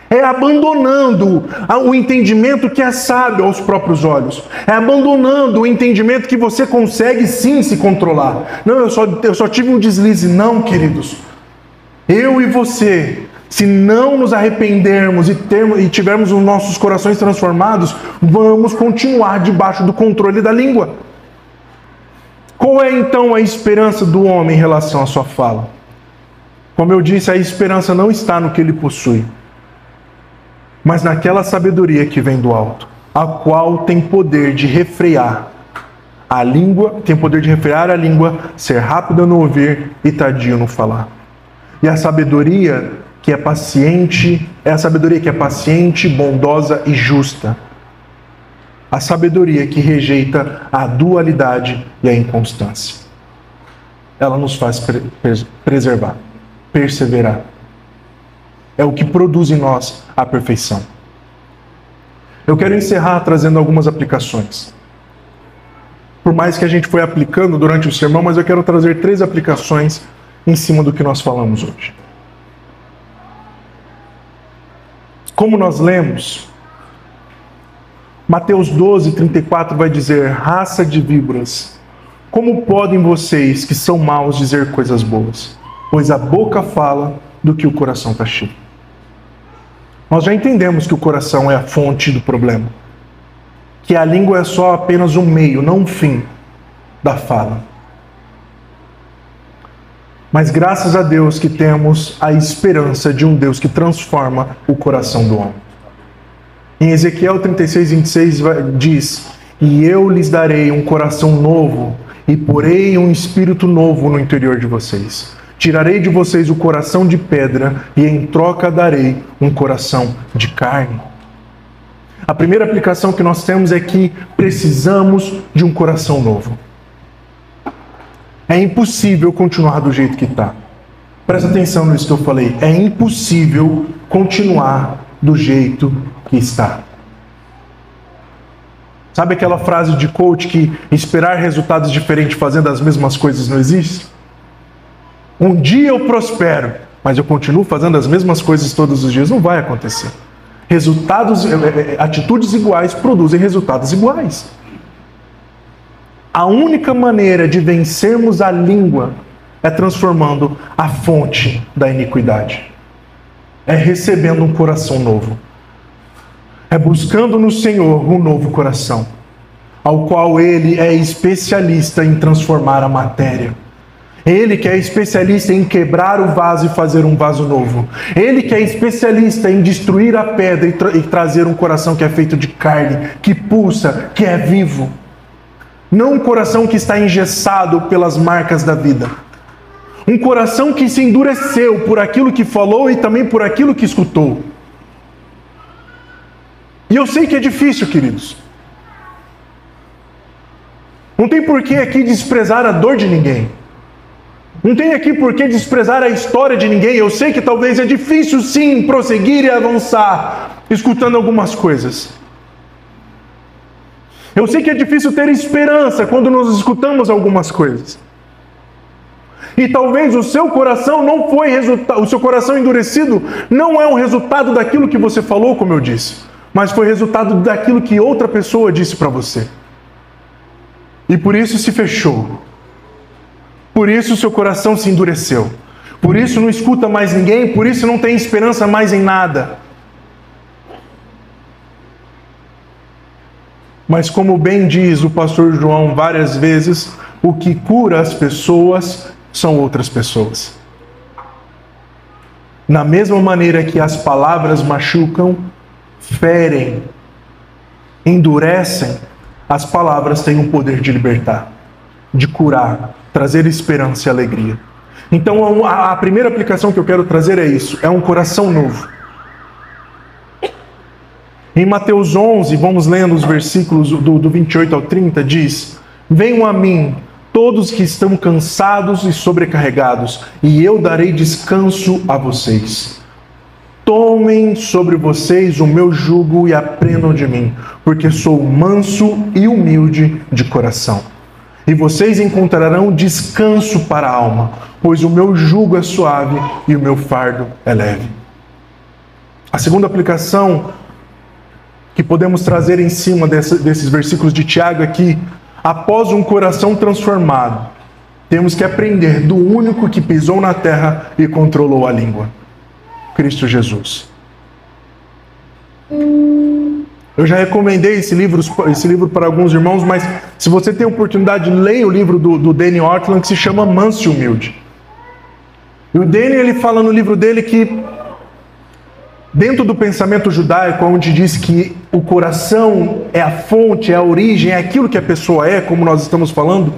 É abandonando o entendimento que é sábio aos próprios olhos. É abandonando o entendimento que você consegue sim se controlar. Não, eu só tive um deslize. Não, queridos. Eu e você, se não nos arrependermos e tivermos os nossos corações transformados, vamos continuar debaixo do controle da língua. Qual é então a esperança do homem em relação à sua fala? Como eu disse, a esperança não está no que ele possui, mas naquela sabedoria que vem do alto, a qual tem poder de refrear a língua, ser rápido no ouvir e tardio no falar. E a sabedoria que é paciente, bondosa e justa. A sabedoria que rejeita a dualidade e a inconstância. Ela nos faz perseverar. É o que produz em nós a perfeição. Eu quero encerrar trazendo algumas aplicações. Por mais que a gente foi aplicando durante o sermão, mas eu quero trazer 3 aplicações em cima do que nós falamos hoje. Como nós lemos, Mateus 12:34 vai dizer: raça de víboras, como podem vocês que são maus dizer coisas boas? Pois a boca fala do que o coração está cheio. Nós já entendemos que o coração é a fonte do problema. Que a língua é só apenas um meio, não um fim da fala. Mas graças a Deus que temos a esperança de um Deus que transforma o coração do homem. Em Ezequiel 36:26 diz: e eu lhes darei um coração novo e porei um espírito novo no interior de vocês. Tirarei de vocês o coração de pedra e em troca darei um coração de carne. A primeira aplicação que nós temos é que precisamos de um coração novo. É impossível continuar do jeito que está. Presta atenção nisso que eu falei. É impossível continuar do jeito que está. Sabe aquela frase de coach que esperar resultados diferentes fazendo as mesmas coisas não existe? Um dia eu prospero, mas eu continuo fazendo as mesmas coisas todos os dias. Não vai acontecer. Atitudes iguais produzem resultados iguais. A única maneira de vencermos a língua é transformando a fonte da iniquidade. É recebendo um coração novo. É buscando no Senhor um novo coração, ao qual Ele é especialista em transformar a matéria. Ele que é especialista em quebrar o vaso e fazer um vaso novo. Ele que é especialista em destruir a pedra e trazer um coração que é feito de carne, que pulsa, que é vivo. Não um coração que está engessado pelas marcas da vida. Um coração que se endureceu por aquilo que falou e também por aquilo que escutou. E eu sei que é difícil, queridos. Não tem por que aqui desprezar a dor de ninguém. Não tem aqui por que desprezar a história de ninguém. Eu sei que talvez é difícil sim prosseguir e avançar, escutando algumas coisas. Eu sei que é difícil ter esperança quando nós escutamos algumas coisas. E talvez o seu coração não foi resultado, o seu coração endurecido não é um resultado daquilo que você falou, como eu disse, mas foi resultado daquilo que outra pessoa disse para você. E por isso se fechou. Por isso o seu coração se endureceu. Por isso não escuta mais ninguém, por isso não tem esperança mais em nada. Mas como bem diz o pastor João várias vezes, o que cura as pessoas são outras pessoas. Na mesma maneira que as palavras machucam, ferem, endurecem, as palavras têm o poder de libertar, de curar, trazer esperança e alegria. Então a primeira aplicação que eu quero trazer é isso, é um coração novo. Em Mateus 11, vamos lendo os versículos do 28 ao 30, diz: venham a mim, todos que estão cansados e sobrecarregados, e eu darei descanso a vocês. Tomem sobre vocês o meu jugo e aprendam de mim, porque sou manso e humilde de coração. E vocês encontrarão descanso para a alma, pois o meu jugo é suave e o meu fardo é leve. A segunda aplicação que podemos trazer em cima desses versículos de Tiago é que, após um coração transformado, temos que aprender do único que pisou na terra e controlou a língua, Cristo Jesus. Eu já recomendei esse livro para alguns irmãos, mas se você tem a oportunidade, leia o livro do Danny Ortland, que se chama Manso e Humilde. E o Danny, ele fala no livro dele que, dentro do pensamento judaico, onde diz que o coração é a fonte, é a origem, é aquilo que a pessoa é, como nós estamos falando,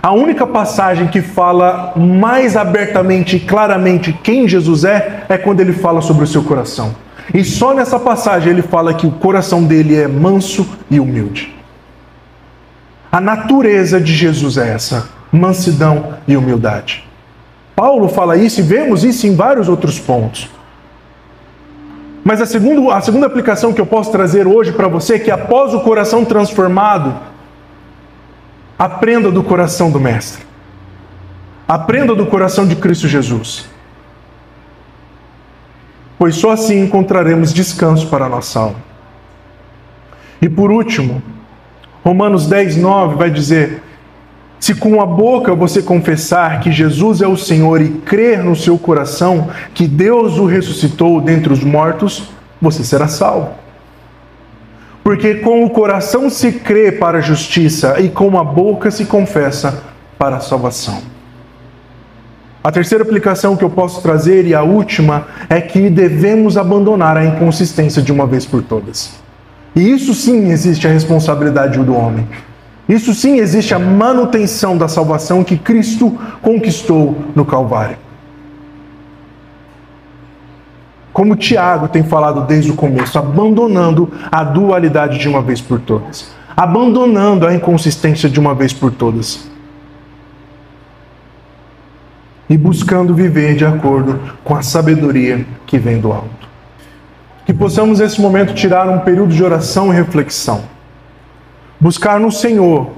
a única passagem que fala mais abertamente e claramente quem Jesus é quando ele fala sobre o seu coração. E só nessa passagem ele fala que o coração dele é manso e humilde. A natureza de Jesus é essa, mansidão e humildade. Paulo fala isso e vemos isso em vários outros pontos. Mas a segunda aplicação que eu posso trazer hoje para você é que, após o coração transformado, aprenda do coração do Mestre. Aprenda do coração de Cristo Jesus. Pois só assim encontraremos descanso para a nossa alma. E por último, Romanos 10:9 vai dizer: se com a boca você confessar que Jesus é o Senhor e crer no seu coração que Deus o ressuscitou dentre os mortos, você será salvo. Porque com o coração se crê para a justiça e com a boca se confessa para a salvação. A terceira aplicação que eu posso trazer, e a última, é que devemos abandonar a inconsistência de uma vez por todas. E isso sim existe a responsabilidade do homem. Isso sim existe a manutenção da salvação que Cristo conquistou no Calvário. Como Tiago tem falado desde o começo, abandonando a dualidade de uma vez por todas. Abandonando a inconsistência de uma vez por todas. E buscando viver de acordo com a sabedoria que vem do alto. Que possamos nesse momento tirar um período de oração e reflexão. Buscar no Senhor,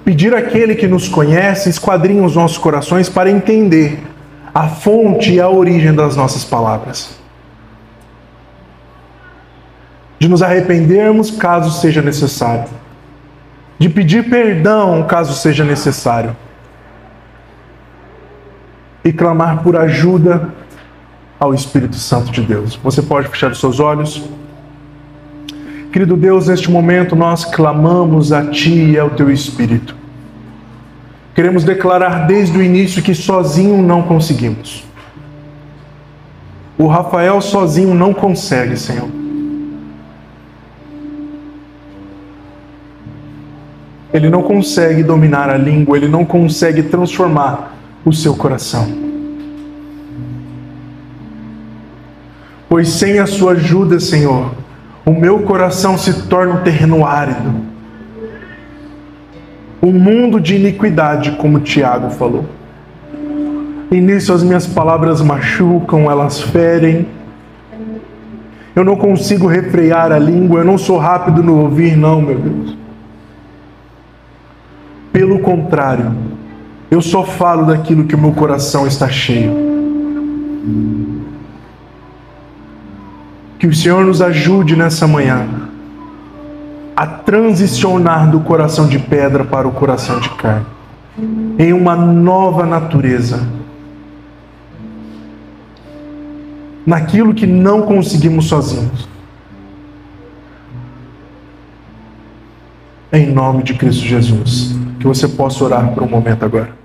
pedir àquele que nos conhece, esquadrinha os nossos corações para entender a fonte e a origem das nossas palavras. De nos arrependermos caso seja necessário. De pedir perdão caso seja necessário. E clamar por ajuda ao Espírito Santo de Deus. Você pode fechar os seus olhos? Querido Deus, neste momento nós clamamos a Ti e ao Teu Espírito. Queremos declarar desde o início que sozinho não conseguimos. O Rafael sozinho não consegue, Senhor. Ele não consegue dominar a língua, ele não consegue transformar o seu coração. Pois sem a sua ajuda, Senhor, o meu coração se torna um terreno árido. Um mundo de iniquidade, como Tiago falou. E nisso as minhas palavras machucam, elas ferem. Eu não consigo refrear a língua, eu não sou rápido no ouvir, não, meu Deus. Pelo contrário, eu só falo daquilo que o meu coração está cheio. Que o Senhor nos ajude nessa manhã a transicionar do coração de pedra para o coração de carne, em uma nova natureza, naquilo que não conseguimos sozinhos. Em nome de Cristo Jesus, que você possa orar por um momento agora.